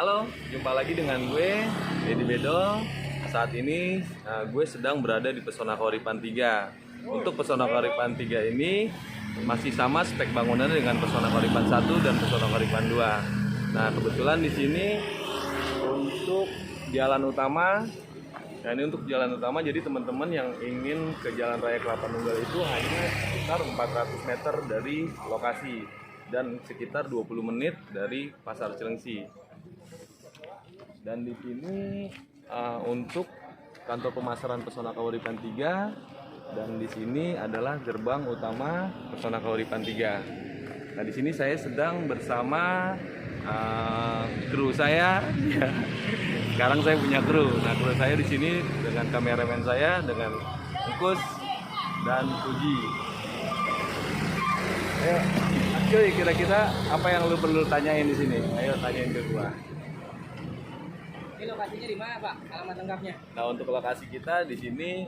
Halo, jumpa lagi dengan gue, Deddy Bedol. Saat ini gue sedang berada di Pesona Kauripan 3. Untuk Pesona Kauripan 3 ini masih sama spek bangunannya dengan Pesona Kauripan 1 dan Pesona Kauripan 2. Nah, kebetulan di sini untuk jalan utama, jadi teman-teman yang ingin ke Jalan Raya Kelapa Nunggal itu hanya sekitar 400 meter dari lokasi dan sekitar 20 menit dari Pasar Cilengsi. Dan di sini untuk kantor pemasaran Pesona Kauripan 3, dan di sini adalah gerbang utama Pesona Kauripan 3. Nah, di sini saya sedang bersama kru saya. Sekarang saya punya kru. Nah, kru saya di sini dengan kameramen saya, dengan Engkus dan Puji. Ayo, cuy, kira-kira apa yang lu perlu tanyain di sini? Ayo tanyain ke gua. Ini lokasinya di mana, Pak? Alamat lengkapnya? Nah, untuk lokasi kita di sini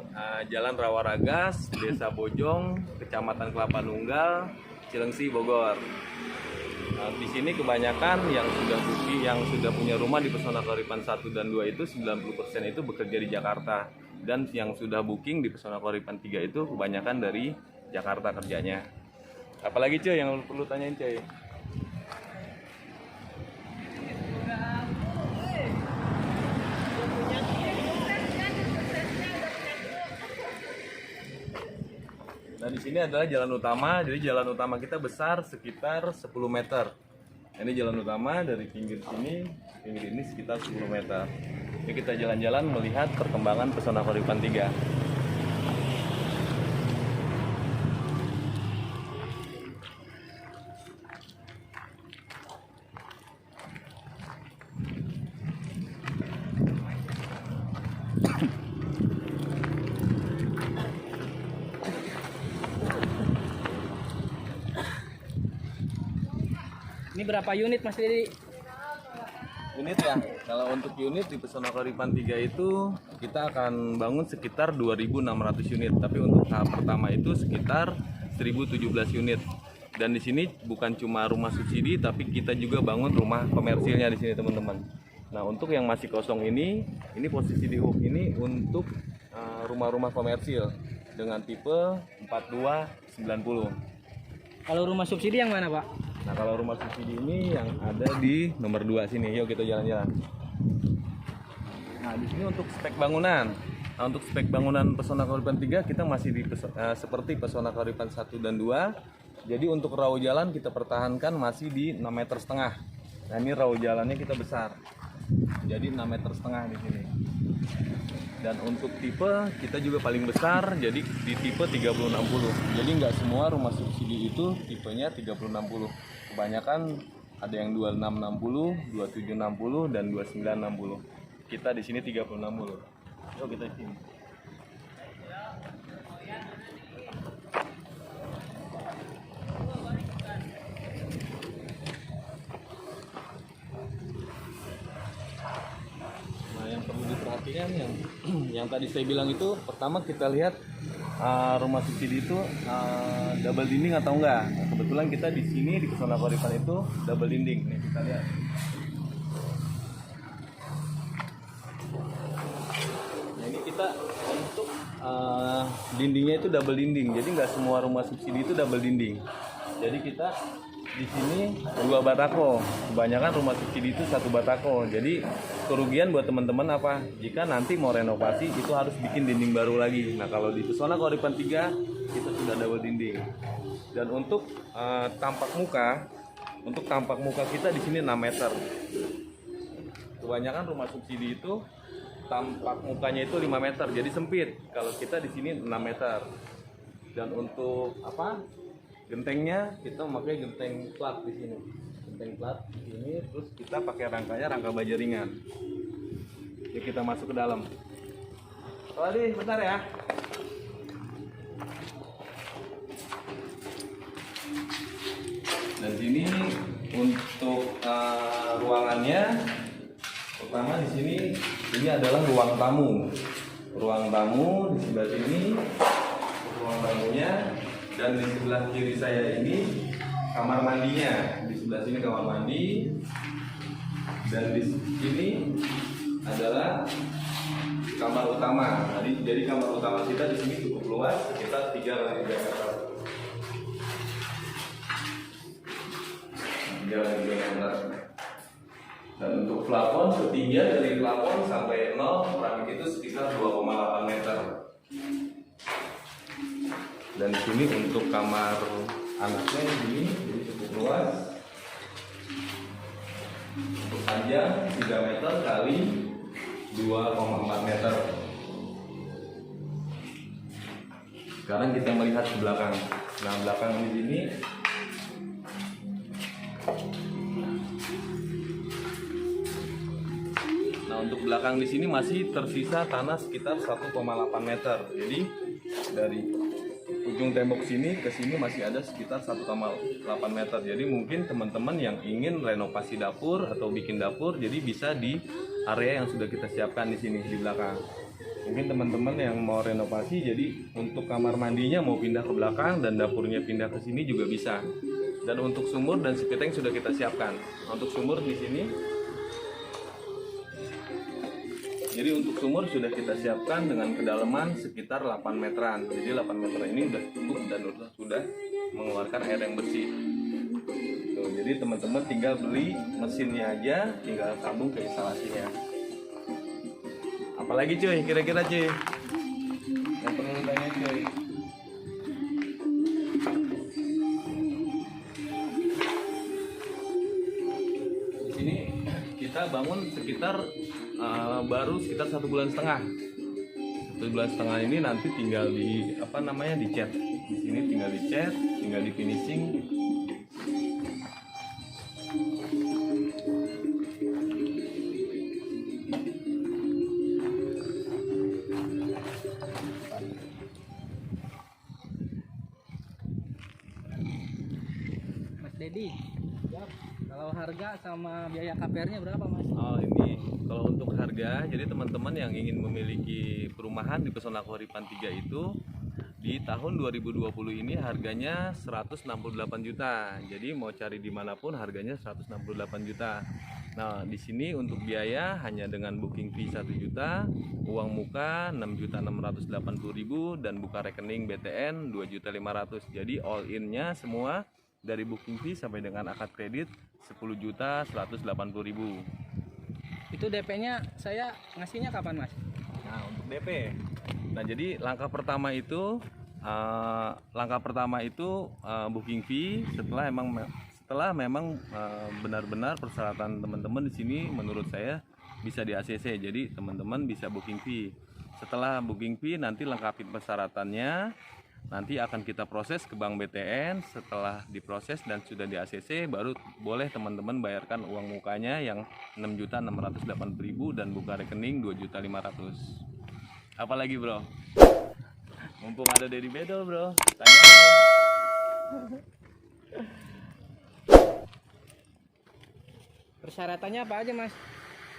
Jalan Rawaragas, Desa Bojong, Kecamatan Kelapa Nunggal, Cilengsi, Bogor. Nah, di sini kebanyakan yang sudah punya rumah di Pesona Kauripan 1 dan 2 itu 90% itu bekerja di Jakarta, dan yang sudah booking di Pesona Kauripan 3 itu kebanyakan dari Jakarta kerjanya. Apalagi cuy yang perlu tanyain cuy? Nah, di sini adalah jalan utama. Jadi jalan utama kita besar sekitar 10 meter. Ini jalan utama dari pinggir ini sekitar 10 meter. Ini kita jalan-jalan melihat perkembangan Pesona Kauripan 3. Ini berapa unit, Mas Dedi? Unit ya, kalau untuk unit di Pesona Kauripan 3 itu kita akan bangun sekitar 2.600 unit, tapi untuk tahap pertama itu sekitar 1.017 unit. Dan di sini bukan cuma rumah subsidi, tapi kita juga bangun rumah komersilnya di sini, teman-teman. Nah, untuk yang masih kosong ini posisi di hub ini untuk rumah-rumah komersil dengan tipe 4290. Kalau rumah subsidi yang mana, Pak? Nah, kalau rumah subsidi ini yang ada di nomor 2 sini. Yuk kita jalan-jalan. Nah, di sini untuk spek bangunan. Nah, untuk spek bangunan Pesona Kauripan 3 kita masih di seperti Pesona Kauripan 1 dan 2. Jadi untuk raw jalan kita pertahankan masih di 6,5 meter. Nah, ini raw jalannya kita besar. Jadi 6,5 meter di sini. Dan untuk tipe kita juga paling besar, jadi di tipe 3060. Jadi nggak semua rumah subsidi itu tipenya 3060. Kebanyakan ada yang 2660, 2760 dan 2960. Kita di sini 3060. Yuk kita sini. Nah, yang perlu diperhatikan yang tadi saya bilang itu, pertama kita lihat rumah subsidi itu double dinding atau enggak. Nah, kebetulan kita di sini di Pesona Kauripan itu double dinding. Nih kita lihat. Nah, ini kita untuk dindingnya itu double dinding. Jadi nggak semua rumah subsidi itu double dinding. Jadi kita di sini 2 batako. Kebanyakan rumah subsidi itu 1 batako. Jadi kerugian buat teman-teman apa? Jika nanti mau renovasi itu harus bikin dinding baru lagi. Nah, kalau di Pesona Kauripan 3 kita sudah double dinding. Dan untuk tampak muka kita di sini 6 meter. kebanyakan rumah subsidi itu tampak mukanya itu 5 meter, jadi sempit. Kalau kita di sini 6 meter. Dan untuk gentengnya kita memakai genteng plat di sini. Genteng plat ini, terus kita pakai rangkanya rangka baja ringan. Jadi kita masuk ke dalam. Adi, bentar ya. Dan sini untuk ruangannya, pertama di sini ini adalah ruang tamu. Ruang tamu di sebelah sini, ruang tamunya, dan di sebelah kiri saya ini kamar mandinya. Di sebelah sini kamar mandi, dan di sini adalah kamar utama. Jadi kamar utama kita di sini cukup luas, sekitar 3 kali 3 meter. 3 kali 3 meter. Dan untuk plafon, ketinggian dari plafon sampai 0 kurang itu sekitar 2,8 meter. Dan di sini untuk kamar anaknya di sini jadi cukup luas. Untuk panjang 3 meter kali 2,4 meter. Sekarang kita melihat ke belakang. Nah, belakang di sini untuk belakang di sini masih tersisa tanah sekitar 1,8 meter. Jadi dari ujung tembok sini ke sini masih ada sekitar 1,8 meter. Jadi mungkin teman-teman yang ingin renovasi dapur atau bikin dapur, jadi bisa di area yang sudah kita siapkan di sini di belakang. Mungkin teman-teman yang mau renovasi, jadi untuk kamar mandinya mau pindah ke belakang dan dapurnya pindah ke sini juga bisa. Dan untuk sumur dan sepiteng sudah kita siapkan. Untuk sumur di sini, jadi untuk sumur sudah kita siapkan dengan kedalaman sekitar 8 meteran. Jadi 8 meter ini sudah cukup dan sudah mengeluarkan air yang bersih. Tuh, jadi teman-teman tinggal beli mesinnya aja, tinggal sambung ke instalasinya. Apalagi cuy, kira-kira cuy yang perlu tanya cuy? Di sini kita bangun sekitar baru sekitar 1,5 bulan. 1,5 bulan ini nanti tinggal di dicat. Di sini tinggal dicat, tinggal di finishing. Mas Dedi, kalau harga sama biaya KPR-nya berapa, Mas? Oh, ini kalau untuk harga, jadi teman-teman yang ingin memiliki perumahan di Pesona Kehuripan 3 itu di tahun 2020 ini harganya 168 juta. Jadi mau cari dimanapun harganya 168 juta. Nah, di sini untuk biaya hanya dengan booking fee 1 juta, uang muka 6.680.000 dan buka rekening BTN 2.500.000. Jadi all in-nya semua dari booking fee sampai dengan akad kredit 10.180.000. Itu DP-nya saya ngasihnya kapan, Mas? Nah, untuk DP. Nah, jadi langkah pertama itu booking fee. Setelah memang benar-benar persyaratan teman-teman di sini menurut saya bisa di ACC. Jadi teman-teman bisa booking fee. Setelah booking fee nanti lengkapi persyaratannya. Nanti akan kita proses ke Bank BTN. Setelah diproses dan sudah di ACC, baru boleh teman-teman bayarkan uang mukanya yang 6.680.000 dan buka rekening 2.500.000. Apalagi bro? Mumpung ada Dedi Bedol bro, tanya. Persyaratannya apa aja, Mas?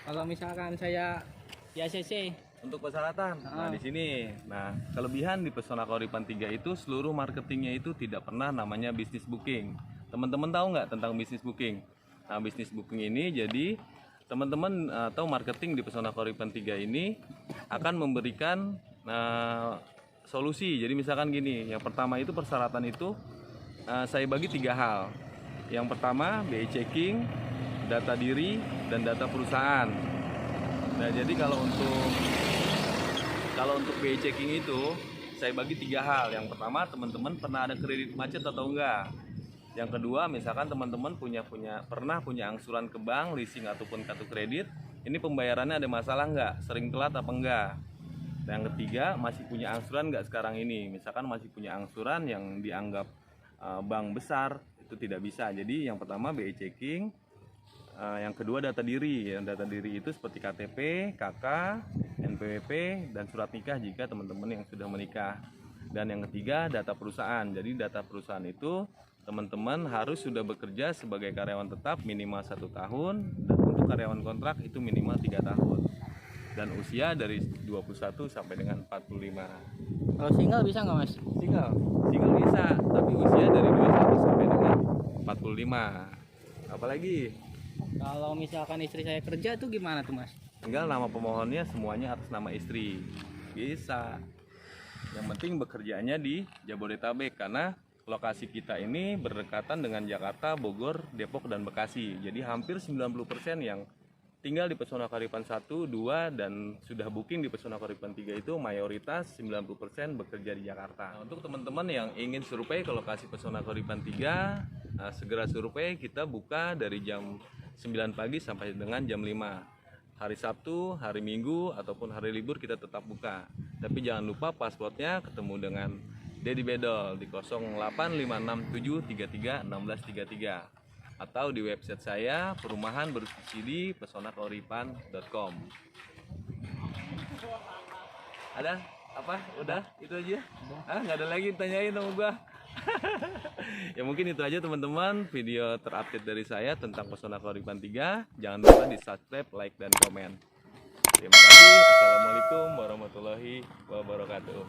Kalau misalkan saya di ACC. Untuk persyaratan, nah di sini, nah kelebihan di Pesona Kehuripan 3 itu seluruh marketingnya itu tidak pernah namanya bisnis booking. Teman-teman tahu nggak tentang bisnis booking? Nah, bisnis booking ini jadi teman-teman atau marketing di Pesona Kehuripan 3 ini akan memberikan solusi. Jadi misalkan gini, yang pertama itu persyaratan itu saya bagi 3 hal. Yang pertama BI checking, data diri, dan data perusahaan. Nah, jadi kalau untuk BI checking itu saya bagi 3 hal. Yang pertama, teman-teman pernah ada kredit macet atau enggak. Yang kedua, misalkan teman-teman pernah punya angsuran ke bank, leasing ataupun kartu kredit. ini pembayarannya ada masalah nggak, sering telat apa enggak. Dan yang ketiga, masih punya angsuran nggak sekarang ini. Misalkan masih punya angsuran yang dianggap bank besar, itu tidak bisa. Jadi yang pertama BI checking, yang kedua data diri. Yang data diri itu seperti KTP, KK, NPWP, dan surat nikah jika teman-teman yang sudah menikah. Dan yang ketiga data perusahaan. Jadi data perusahaan itu teman-teman harus sudah bekerja sebagai karyawan tetap minimal 1 tahun, dan untuk karyawan kontrak itu minimal 3 tahun. Dan usia dari 21 sampai dengan 45. Kalau single bisa nggak mas? Single bisa, tapi usia dari 21 sampai dengan 45. Apalagi Kalau misalkan istri saya kerja tuh gimana tuh mas? tinggal nama pemohonnya semuanya atas nama istri. Bisa. Yang penting bekerjanya di Jabodetabek, karena lokasi kita ini berdekatan dengan Jakarta, Bogor, Depok, dan Bekasi. Jadi hampir 90% yang tinggal di Pesona Kahuripan 1, 2, dan sudah booking di Pesona Kahuripan 3 itu mayoritas 90% bekerja di Jakarta. Nah, untuk teman-teman yang ingin survei ke lokasi Pesona Kahuripan 3, segera survei. Kita buka dari jam 9 pagi sampai dengan jam 5. Hari Sabtu, hari Minggu, ataupun hari libur kita tetap buka. Tapi jangan lupa passwordnya ketemu dengan Dedi Bedol di 0856733633 atau di website saya perumahan bersubsidi pesonakahuripan.com. Ada apa? Udah itu aja? Nggak ada lagi tanyain sama gua. Ya mungkin itu aja teman-teman video terupdate dari saya tentang Pesona Kahuripan 3. Jangan lupa di subscribe, like, dan komen. Terima kasih. Assalamualaikum warahmatullahi wabarakatuh.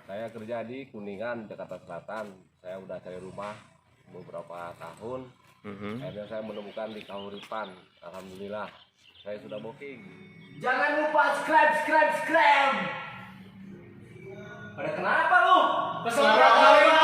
Saya kerja di Kuningan, Jakarta Selatan. Saya udah cari rumah beberapa tahun. Akhirnya saya menemukan di Kahuripan. Alhamdulillah, saya sudah booking. Jangan lupa subscribe. Pada kenapa lu? Pesona Kahuripan.